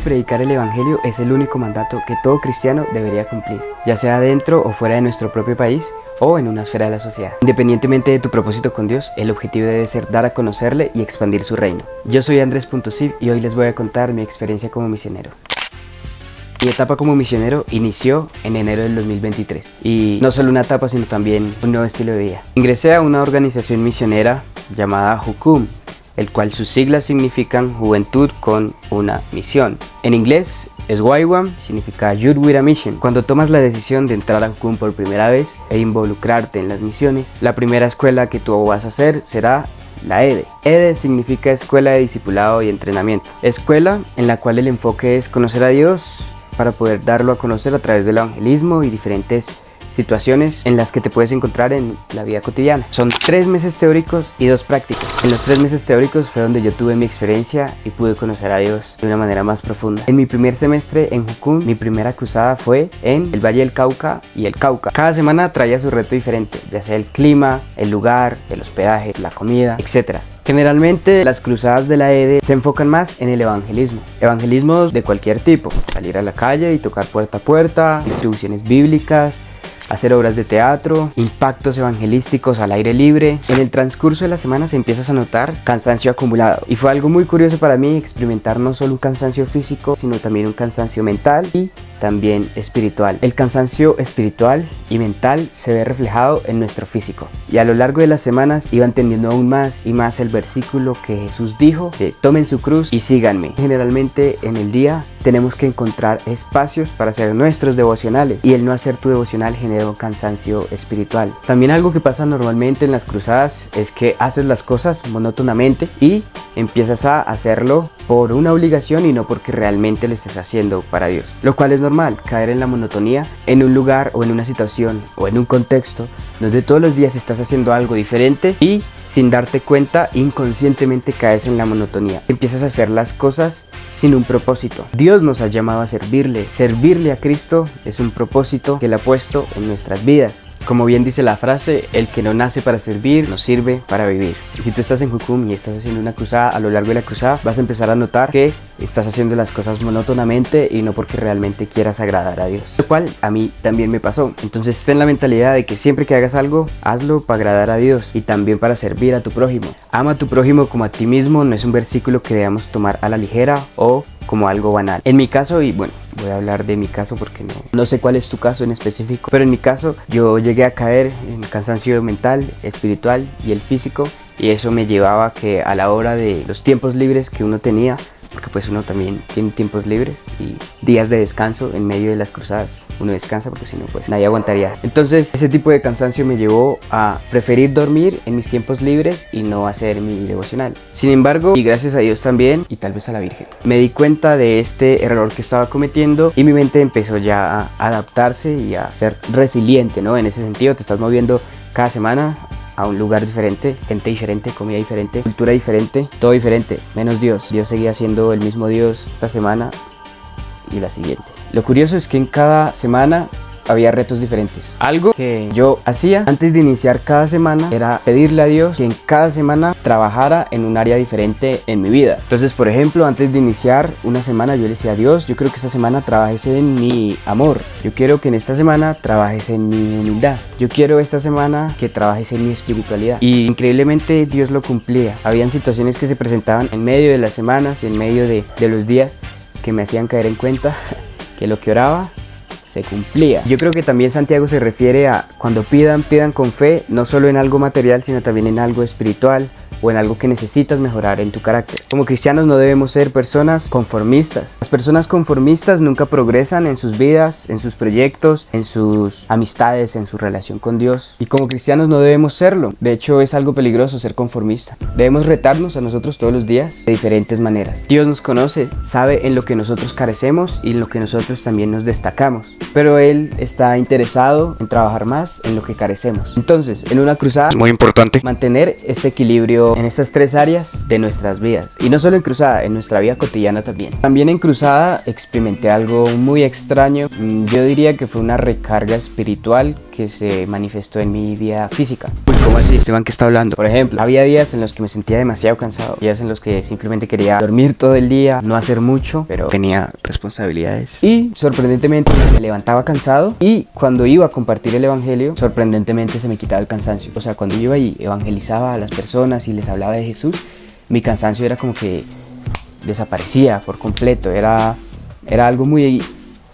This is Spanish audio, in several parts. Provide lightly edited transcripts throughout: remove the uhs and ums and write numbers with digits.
predicar el evangelio es el único mandato que todo cristiano debería cumplir, ya sea dentro o fuera de nuestro propio país o en una esfera de la sociedad. Independientemente de tu propósito con Dios, el objetivo debe ser dar a conocerle y expandir su reino. Yo soy Andres.siv y hoy les voy a contar mi experiencia como misionero. Mi etapa como misionero inició en enero del 2023 y no solo una etapa sino también un nuevo estilo de vida. Ingresé a una organización misionera llamada Jukum, el cual sus siglas significan Juventud con una Misión. En inglés es YWAM, significa Youth with a Mission. Cuando tomas la decisión de entrar a Jukum por primera vez e involucrarte en las misiones, la primera escuela que tú vas a hacer será la EDE. EDE significa Escuela de Discipulado y Entrenamiento. Escuela en la cual el enfoque es conocer a Dios para poder darlo a conocer a través del evangelismo y diferentes situaciones en las que te puedes encontrar en la vida cotidiana. Son 3 meses teóricos y 2 prácticos. En los 3 meses teóricos fue donde yo tuve mi experiencia y pude conocer a Dios de una manera más profunda. En mi primer semestre en Jukum, mi primera cruzada fue en el Valle del Cauca y el Cauca. Cada semana traía su reto diferente, ya sea el clima, el lugar, el hospedaje, la comida, etc. Generalmente las cruzadas de la EDE se enfocan más en el evangelismo. Evangelismos de cualquier tipo, salir a la calle y tocar puerta a puerta, distribuciones bíblicas, hacer obras de teatro, impactos evangelísticos al aire libre. En el transcurso de las semanas empiezas a notar cansancio acumulado y fue algo muy curioso para mí experimentar no solo un cansancio físico sino también un cansancio mental y también espiritual. El cansancio espiritual y mental se ve reflejado en nuestro físico y a lo largo de las semanas iba entendiendo aún más y más el versículo que Jesús dijo de tomen su cruz y síganme. Generalmente en el día tenemos que encontrar espacios para hacer nuestros devocionales y el no hacer tu devocional genera un cansancio espiritual. También algo que pasa normalmente en las cruzadas es que haces las cosas monótonamente y empiezas a hacerlo por una obligación y no porque realmente lo estés haciendo para Dios, lo cual es normal, caer en la monotonía en un lugar o en una situación o en un contexto donde todos los días estás haciendo algo diferente y sin darte cuenta inconscientemente caes en la monotonía. Empiezas a hacer las cosas sin un propósito. Dios nos ha llamado a servirle. Servirle a Cristo es un propósito que Él ha puesto en nuestras vidas. Como bien dice la frase, el que no nace para servir, no sirve para vivir. Si tú estás en Jukum y estás haciendo una cruzada, a lo largo de la cruzada vas a empezar a notar que estás haciendo las cosas monótonamente y no porque realmente quieras agradar a Dios. Lo cual a mí también me pasó. Entonces ten la mentalidad de que siempre que hagas algo, hazlo para agradar a Dios y también para servir a tu prójimo. Ama a tu prójimo como a ti mismo no es un versículo que debamos tomar a la ligera o como algo banal. En mi caso, y bueno, voy a hablar de mi caso porque no sé cuál es tu caso en específico, pero en mi caso yo llegué a caer en cansancio mental, espiritual y el físico, y eso me llevaba a que a la hora de los tiempos libres que uno tenía, porque pues uno también tiene tiempos libres y días de descanso en medio de las cruzadas, uno descansa porque si no pues nadie aguantaría. Entonces ese tipo de cansancio me llevó a preferir dormir en mis tiempos libres y no hacer mi devocional. Sin embargo, y gracias a Dios también, y tal vez a la Virgen, me di cuenta de este error que estaba cometiendo y mi mente empezó ya a adaptarse y a ser resiliente, ¿no? En ese sentido te estás moviendo cada semana a un lugar diferente, gente diferente, comida diferente, cultura diferente, todo diferente, menos Dios. Dios seguía siendo el mismo Dios esta semana y la siguiente. Lo curioso es que en cada semana había retos diferentes. Algo que yo hacía antes de iniciar cada semana era pedirle a Dios que en cada semana trabajara en un área diferente en mi vida. Entonces, por ejemplo, antes de iniciar una semana yo le decía a Dios, yo quiero que esta semana trabajes en mi amor. Yo quiero que en esta semana trabajes en mi humildad. Yo quiero esta semana que trabajes en mi espiritualidad. Y increíblemente Dios lo cumplía. Habían situaciones que se presentaban en medio de las semanas y en medio de los días que me hacían caer en cuenta que lo que oraba se cumplía. Yo creo que también Santiago se refiere a cuando pidan con fe, no solo en algo material, sino también en algo espiritual o en algo que necesitas mejorar en tu carácter. Como cristianos no debemos ser personas conformistas. Las personas conformistas nunca progresan en sus vidas, en sus proyectos, en sus amistades, en su relación con Dios. Y como cristianos no debemos serlo. De hecho, es algo peligroso ser conformista. Debemos retarnos a nosotros todos los días de diferentes maneras. Dios nos conoce, sabe en lo que nosotros carecemos y en lo que nosotros también nos destacamos. Pero Él está interesado en trabajar más en lo que carecemos. Entonces, en una cruzada, muy importante mantener este equilibrio en estas 3 áreas de nuestras vidas. Y no solo en cruzada, en nuestra vida cotidiana también. También en cruzada experimenté algo muy extraño. Yo diría que fue una recarga espiritual que se manifestó en mi vida física. Uy, ¿cómo así, Esteban? ¿Qué está hablando? Por ejemplo, había días en los que me sentía demasiado cansado, días en los que simplemente quería dormir todo el día, no hacer mucho, pero tenía responsabilidades. Y sorprendentemente me levantaba cansado, y cuando iba a compartir el evangelio, sorprendentemente se me quitaba el cansancio. O sea, cuando iba y evangelizaba a las personas y les hablaba de Jesús, mi cansancio era como que desaparecía por completo. Era algo muy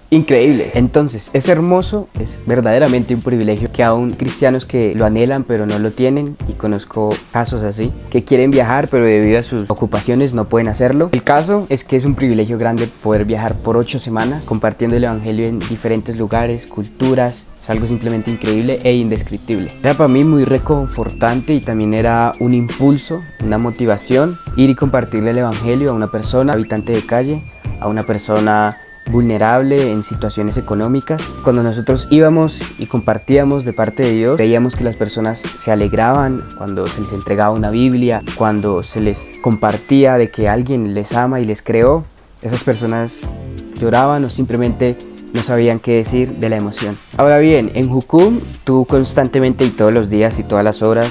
increíble. Entonces, es hermoso, es verdaderamente un privilegio que aún cristianos que lo anhelan pero no lo tienen, y conozco casos así, que quieren viajar pero debido a sus ocupaciones no pueden hacerlo. El caso es que es un privilegio grande poder viajar por 8 semanas compartiendo el evangelio en diferentes lugares, culturas. Es algo simplemente increíble e indescriptible. Era para mí muy reconfortante y también era un impulso, una motivación, ir y compartirle el evangelio a una persona habitante de calle, a una persona vulnerable en situaciones económicas. Cuando nosotros íbamos y compartíamos de parte de Dios, veíamos que las personas se alegraban cuando se les entregaba una Biblia, cuando se les compartía de que alguien les ama y les creó. Esas personas lloraban o simplemente no sabían qué decir de la emoción. Ahora bien, en Jucum tú constantemente y todos los días y todas las horas,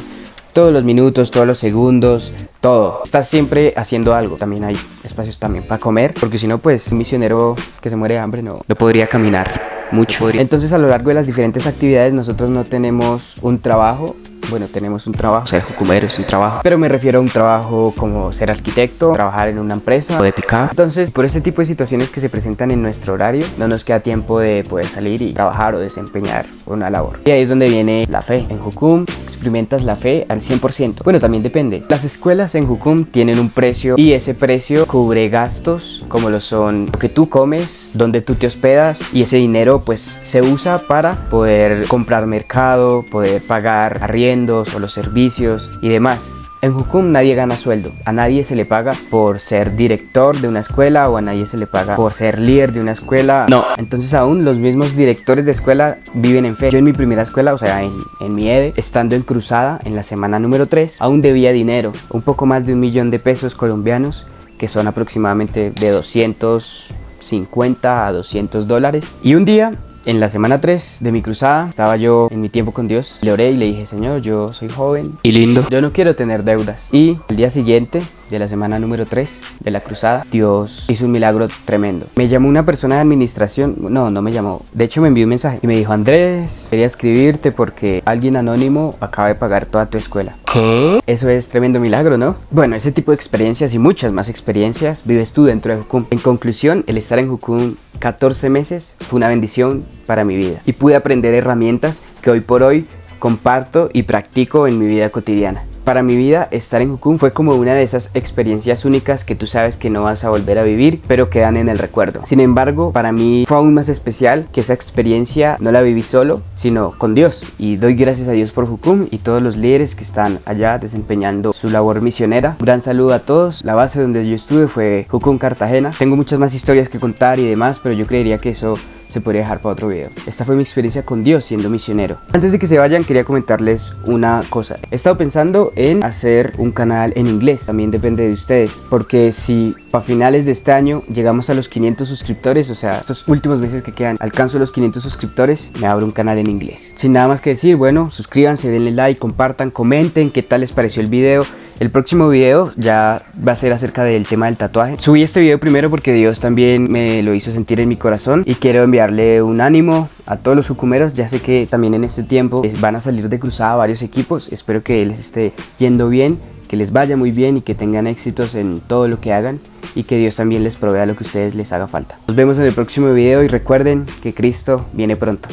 todos los minutos, todos los segundos, todo, estás siempre haciendo algo. También hay espacios también para comer, porque si no, pues un misionero que se muere de hambre no podría caminar mucho. Entonces, a lo largo de las diferentes actividades, nosotros no tenemos un trabajo. Bueno, tenemos un trabajo, ser jucumero es un trabajo, pero me refiero a un trabajo como ser arquitecto, trabajar en una empresa o de picar. Entonces, por este tipo de situaciones que se presentan en nuestro horario, no nos queda tiempo de poder salir y trabajar o desempeñar una labor. Y ahí es donde viene la fe. En Jucum experimentas la fe al 100%. Bueno, también depende. Las escuelas en Jucum tienen un precio, y ese precio cubre gastos como lo son lo que tú comes, donde tú te hospedas, y ese dinero pues se usa para poder comprar mercado, poder pagar arriendo o los servicios y demás. En Jucum nadie gana sueldo, a nadie se le paga por ser director de una escuela, o a nadie se le paga por ser líder de una escuela, no. Entonces aún los mismos directores de escuela viven en fe. Yo en mi primera escuela, o sea en mi EDE, estando en cruzada en la semana número 3, aún debía dinero, un poco más de 1 millón de pesos colombianos, que son aproximadamente de 250 a 200 dólares. Y un día, en la semana 3 de mi cruzada, estaba yo en mi tiempo con Dios, le oré y le dije: Señor, yo soy joven y lindo, yo no quiero tener deudas. Y el día siguiente de la semana número 3 de la cruzada, Dios hizo un milagro tremendo. Me llamó una persona de administración, no me llamó, de hecho me envió un mensaje y me dijo: Andrés, quería escribirte porque alguien anónimo acaba de pagar toda tu escuela. ¿Qué? Eso es tremendo milagro, ¿no? Bueno, ese tipo de experiencias y muchas más experiencias vives tú dentro de Jucum. En conclusión, el estar en Jucum 14 meses fue una bendición para mi vida, y pude aprender herramientas que hoy por hoy comparto y practico en mi vida cotidiana. Para mi vida, estar en Jucum fue como una de esas experiencias únicas que tú sabes que no vas a volver a vivir, pero quedan en el recuerdo. Sin embargo, para mí fue aún más especial que esa experiencia no la viví solo, sino con Dios. Y doy gracias a Dios por Jucum y todos los líderes que están allá desempeñando su labor misionera. Un gran saludo a todos. La base donde yo estuve fue Jucum, Cartagena. Tengo muchas más historias que contar y demás, pero yo creería que eso se podría dejar para otro video. Esta fue mi experiencia con Dios siendo misionero. Antes de que se vayan, quería comentarles una cosa. He estado pensando en hacer un canal en inglés. También depende de ustedes, porque si para finales de este año llegamos a los 500 suscriptores, o sea, estos últimos meses que quedan, alcanzo los 500 suscriptores, me abro un canal en inglés. Sin nada más que decir, bueno, suscríbanse, denle like, compartan, comenten qué tal les pareció el video. El próximo video ya va a ser acerca del tema del tatuaje. Subí este video primero porque Dios también me lo hizo sentir en mi corazón, y quiero enviarle un ánimo a todos los jucumeros. Ya sé que también en este tiempo van a salir de cruzada varios equipos. Espero que les esté yendo bien, que les vaya muy bien y que tengan éxitos en todo lo que hagan, y que Dios también les provea lo que a ustedes les haga falta. Nos vemos en el próximo video, y recuerden que Cristo viene pronto.